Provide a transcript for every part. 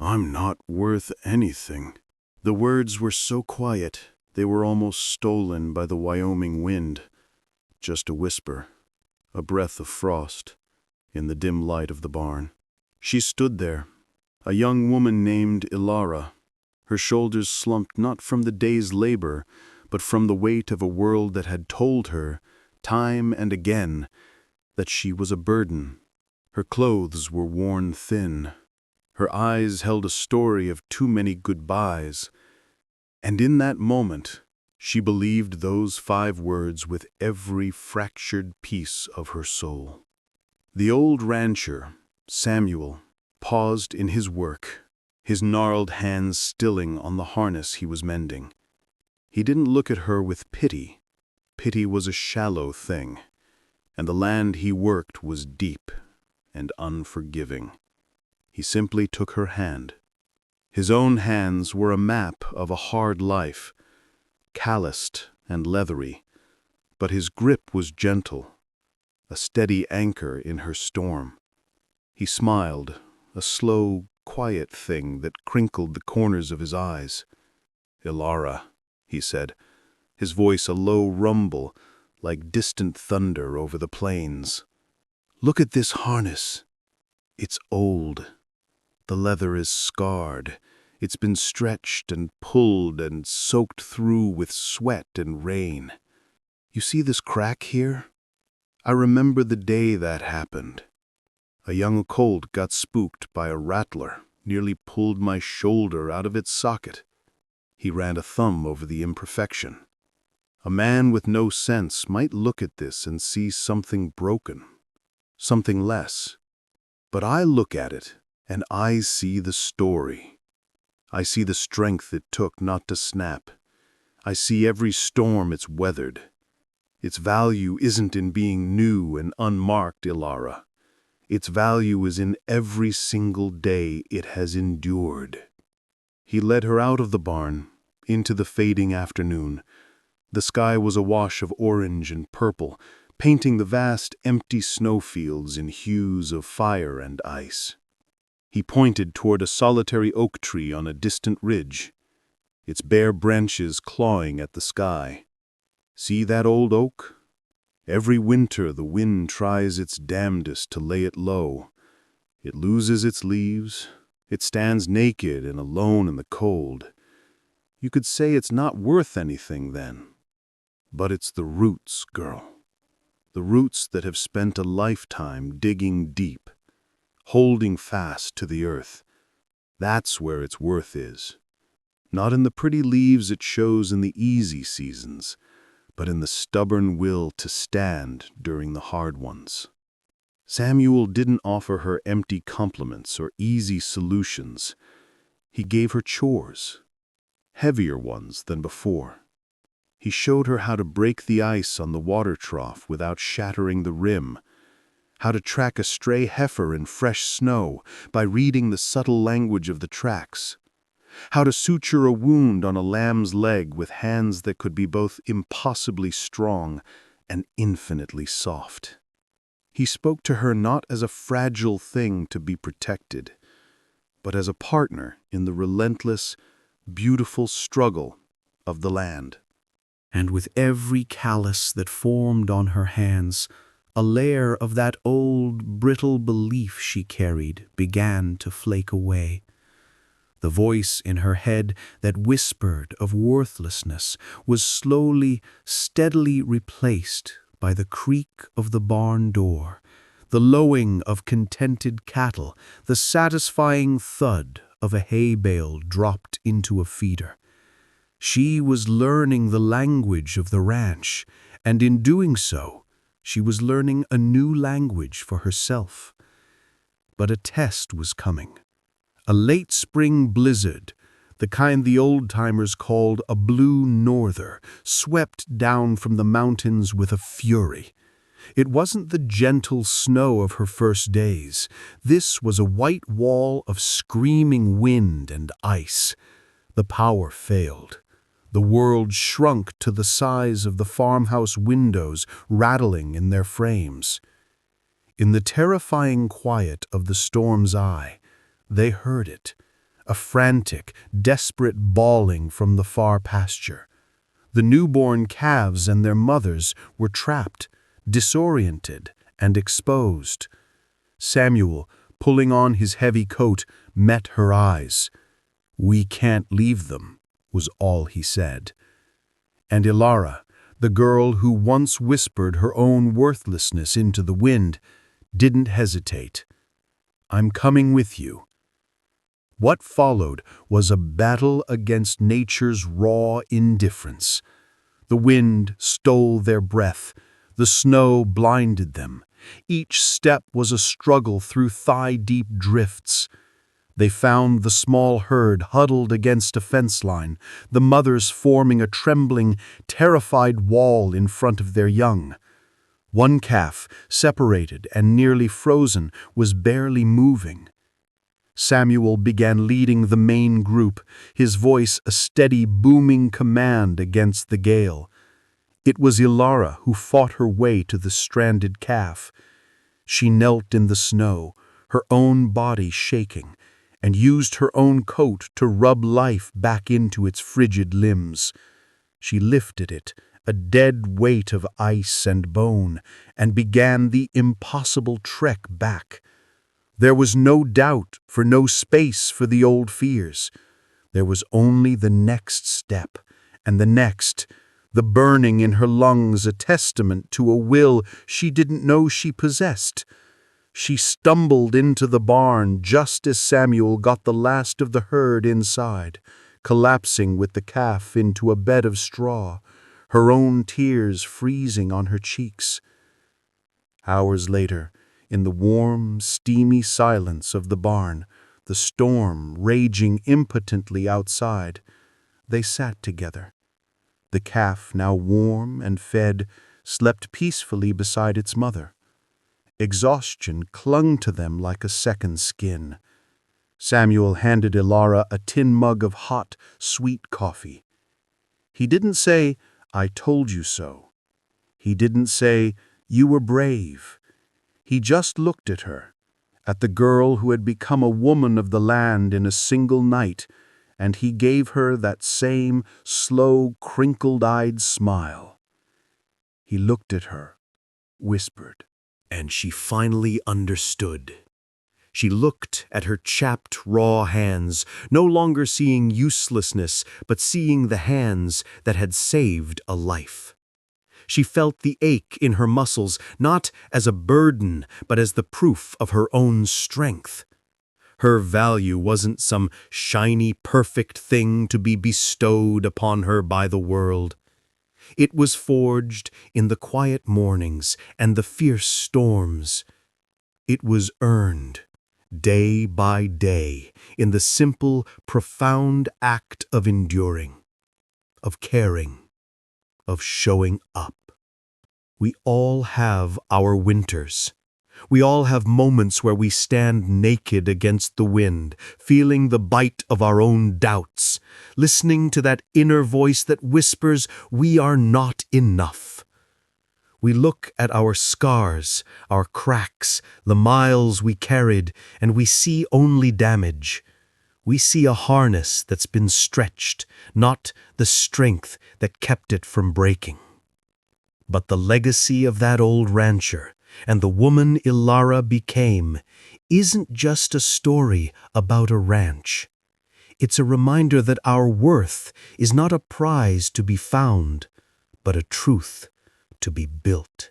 I'm not worth anything." The words were so quiet, they were almost stolen by the Wyoming wind. Just a whisper, a breath of frost, in the dim light of the barn. She stood there, a young woman named Ilara, her shoulders slumped not from the day's labor, but from the weight of a world that had told her, time and again, that she was a burden. Her clothes were worn thin. Her eyes held a story of too many goodbyes. And in that moment, she believed those 5 words with every fractured piece of her soul. The old rancher, Samuel, paused in his work, his gnarled hands stilling on the harness he was mending. He didn't look at her with pity. Pity was a shallow thing, and the land he worked was deep and unforgiving. He simply took her hand. His own hands were a map of a hard life, calloused and leathery, but his grip was gentle, a steady anchor in her storm. He smiled, a slow, quiet thing that crinkled the corners of his eyes. "Ilara," he said, his voice a low rumble, like distant thunder over the plains. "Look at this harness. It's old. The leather is scarred. It's been stretched and pulled and soaked through with sweat and rain. You see this crack here? I remember the day that happened. A young colt got spooked by a rattler, nearly pulled my shoulder out of its socket." He ran a thumb over the imperfection. "A man with no sense might look at this and see something broken, something less. But I look at it, and I see the story. I see the strength it took not to snap. I see every storm it's weathered. Its value isn't in being new and unmarked, Ilara. Its value is in every single day it has endured." He led her out of the barn, into the fading afternoon. The sky was a wash of orange and purple, painting the vast empty snowfields in hues of fire and ice. He pointed toward a solitary oak tree on a distant ridge, its bare branches clawing at the sky. "See that old oak? Every winter the wind tries its damnedest to lay it low. It loses its leaves. It stands naked and alone in the cold. You could say it's not worth anything then. But it's the roots, girl. The roots that have spent a lifetime digging deep, holding fast to the earth. That's where its worth is. Not in the pretty leaves it shows in the easy seasons, but in the stubborn will to stand during the hard ones." Samuel didn't offer her empty compliments or easy solutions. He gave her chores, heavier ones than before. He showed her how to break the ice on the water trough without shattering the rim, how to track a stray heifer in fresh snow by reading the subtle language of the tracks, how to suture a wound on a lamb's leg with hands that could be both impossibly strong and infinitely soft. He spoke to her not as a fragile thing to be protected, but as a partner in the relentless, beautiful struggle of the land. And with every callus that formed on her hands, a layer of that old, brittle belief she carried began to flake away. The voice in her head that whispered of worthlessness was slowly, steadily replaced by the creak of the barn door, the lowing of contented cattle, the satisfying thud of a hay bale dropped into a feeder. She was learning the language of the ranch, and in doing so, she was learning a new language for herself. But a test was coming. A late spring blizzard, the kind the old-timers called a blue norther, swept down from the mountains with a fury. It wasn't the gentle snow of her first days. This was a white wall of screaming wind and ice. The power failed. The world shrunk to the size of the farmhouse windows rattling in their frames. In the terrifying quiet of the storm's eye, they heard it, a frantic, desperate bawling from the far pasture. The newborn calves and their mothers were trapped, disoriented, and exposed. Samuel, pulling on his heavy coat, met her eyes. "We can't leave them," was all he said. And Ilara, the girl who once whispered her own worthlessness into the wind, didn't hesitate. "I'm coming with you." What followed was a battle against nature's raw indifference. The wind stole their breath, the snow blinded them. Each step was a struggle through thigh-deep drifts. They found the small herd huddled against a fence line, the mothers forming a trembling, terrified wall in front of their young. One calf, separated and nearly frozen, was barely moving. Samuel began leading the main group, his voice a steady, booming command against the gale. It was Ilara who fought her way to the stranded calf. She knelt in the snow, her own body shaking, and used her own coat to rub life back into its frigid limbs. She lifted it, a dead weight of ice and bone, and began the impossible trek back. There was no doubt, for no space for the old fears. There was only the next step, and the next, the burning in her lungs a testament to a will she didn't know she possessed. She stumbled into the barn just as Samuel got the last of the herd inside, collapsing with the calf into a bed of straw, her own tears freezing on her cheeks. Hours later, in the warm, steamy silence of the barn, the storm raging impotently outside, they sat together. The calf, now warm and fed, slept peacefully beside its mother. Exhaustion clung to them like a second skin. Samuel handed Ilara a tin mug of hot, sweet coffee. He didn't say, "I told you so." He didn't say, "You were brave." He just looked at her, at the girl who had become a woman of the land in a single night, and he gave her that same slow, crinkled-eyed smile. He looked at her, whispered, and she finally understood. She looked at her chapped, raw hands, no longer seeing uselessness, but seeing the hands that had saved a life. She felt the ache in her muscles, not as a burden, but as the proof of her own strength. Her value wasn't some shiny, perfect thing to be bestowed upon her by the world. It was forged in the quiet mornings and the fierce storms. It was earned, day by day, in the simple, profound act of enduring, of caring, of showing up. We all have our winters. We all have moments where we stand naked against the wind, feeling the bite of our own doubts, listening to that inner voice that whispers, "We are not enough." We look at our scars, our cracks, the miles we carried, and we see only damage. We see a harness that's been stretched, not the strength that kept it from breaking. But the legacy of that old rancher and the woman Ilara became isn't just a story about a ranch. It's a reminder that our worth is not a prize to be found, but a truth to be built.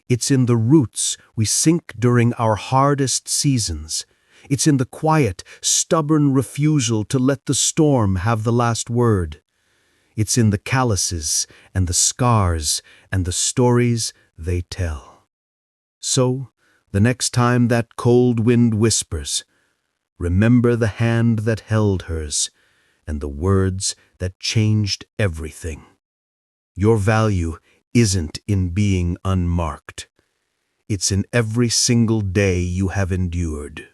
It's in the roots we sink during our hardest seasons. It's in the quiet, stubborn refusal to let the storm have the last word. It's in the calluses and the scars and the stories they tell. So, the next time that cold wind whispers, remember the hand that held hers and the words that changed everything. Your value isn't in being unmarked. It's in every single day you have endured.